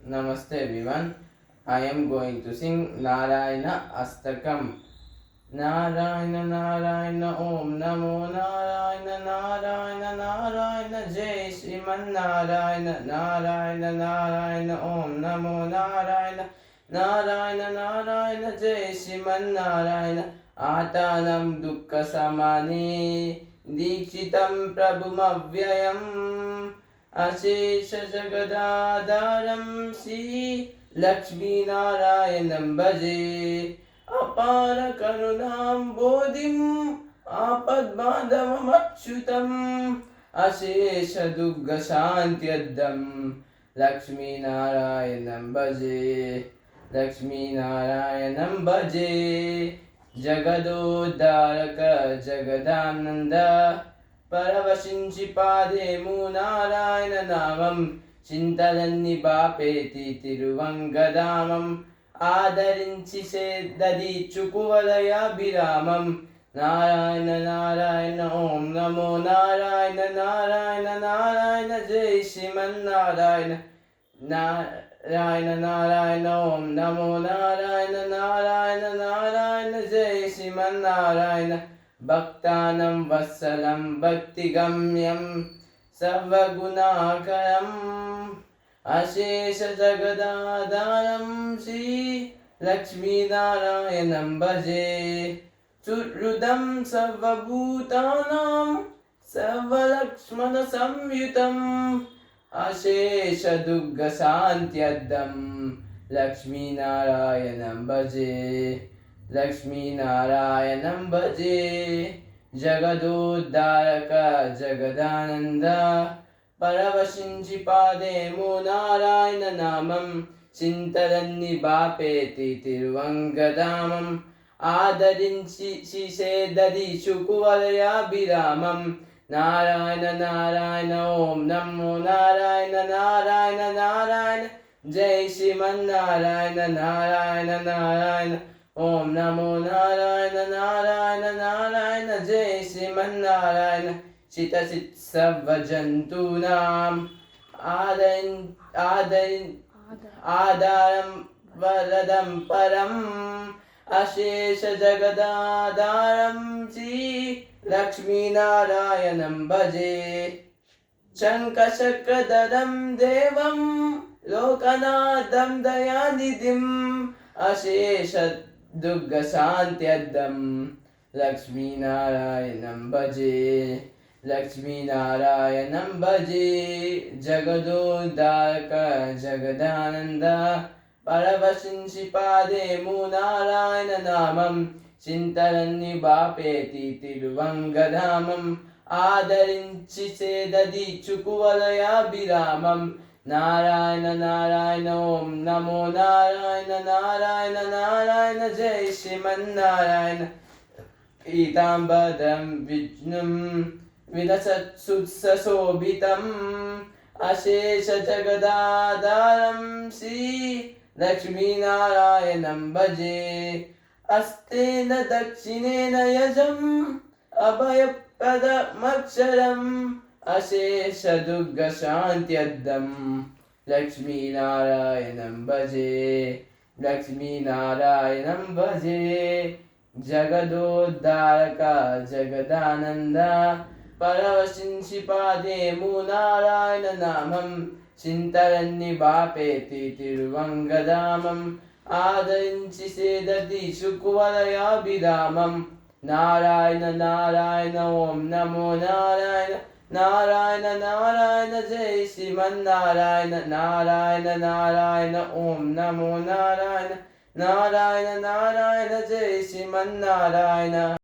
Namaste everyone. I am going to sing Narayana Astakam. Narayana Narayana Om Namo Narayana Narayana Narayana Jai Shriman Narayana Narayana Narayana Om Namo Narayana Narayana Narayana Jai Shriman Narayana Atanam Dukkha Samani Dikshitam Prabhumavyayam अशेष जगदाधारं श्री लक्ष्मी नारायणं भजे अपार करुणाम्बोधिम् आपद्बान्धवमच्युतम् अशेष दुःखशान्त्यर्थं लक्ष्मी नारायणं भजे लक्ष्मी नारायणं भजे जगदोद्धारक जगदानन्द परवशिंचि पादेमु नारायण नामं చింతలన్ని బాపేతి తిరువంగధామం ఆదరించి సేదది చుకువలయాభిరామం నారాయణ నారాయణ ఓం నమో నారాయణ నారాయణ నారాయణ జై శ్రీమన్నారాయణ నారాయణ నారాయణ ఓం నమో నారాయణ నారాయణ నారాయణ జై శ్రీమన్నారాయణ భక్తానం వత్సలం భక్తిగమ్యం సర్వగుణాకరం అశేష జగదాధారం శ్రీ లక్ష్మీనారాయణం భజే సుహృదం సర్వభూతానాం సర్వలక్ష్మణ సంయుతం అశేష దుఃఖ శాంత్యర్థం లక్ష్మీనారాయణం భజే लक्ष्मीनारायणं भजे जगदोद्धारक जगदानन्द परवशिंचि पादेमु नारायण नामं చింతలన్ని బాపేతి తిరువంగధామం ఆదరించి శిశేదది చుకువలయాభిరామం నారాయణ నారాయణ ఓం నమో నారాయణ నారాయణ నారాయణ జై శ్రీమన్నారాయణ నారాయణ నారాయణ ఓం నమో నారాయణ నారాయణ నారాయణ జై శ్రీమన్నారాయణ చితచిత్ సర్వజంతూనాం ఆధారం వరదం పరం అశేష జగదాధారం శ్రీ లక్ష్మీనారాయణం భజే శంఖచక్రధరం దేవం లోకనాథం దయానిధిం అశేష दुर्गशान्त्यर्थं लक्ष्मीनारायणं भजे लक्ष्मीनारायणं भजे जगदोद्धारक जगदानन्द परवशिंचि पादेमु नारायण नामं చింతలన్ని బాపేతి తిరువంగధామం ఆదరించి సేదది చుకువలయాభిరామం నారాయణ నారాయణ ఓం నమో నారాయణ నారాయణ నారాయణ జై శ్రీమన్నారాయణ పీతాంబరం విష్ణుం విలసత్సుశోభితం అశేష జగదాధారం శ్రీ లక్ష్మీనారాయణం భజే అస్తేన దక్షిణేన యజం అభయప్రదమక్షరం అశేష దుర్గ శాంత్యర్థం లక్ష్మీనారాయణం భజే లక్ష్మీనారాయణం భజే జగదోద్ధారక జగదానంద పరవశించి పాదేము నారాయణ నామం చింతలన్ని బాపేతి తిరువంగధామం ఆదరించి సేదతి సుకువలయాభిరామం నారాయణ నారాయణ ఓం నమో నారాయణ నారాయణ నారాయణ జై శ్రీమన్నారాయణ నారాయణ నారాయణ ఓం నమో నారాయణ నారాయణ నారాయణ జై శ్రీమన్నారాయణ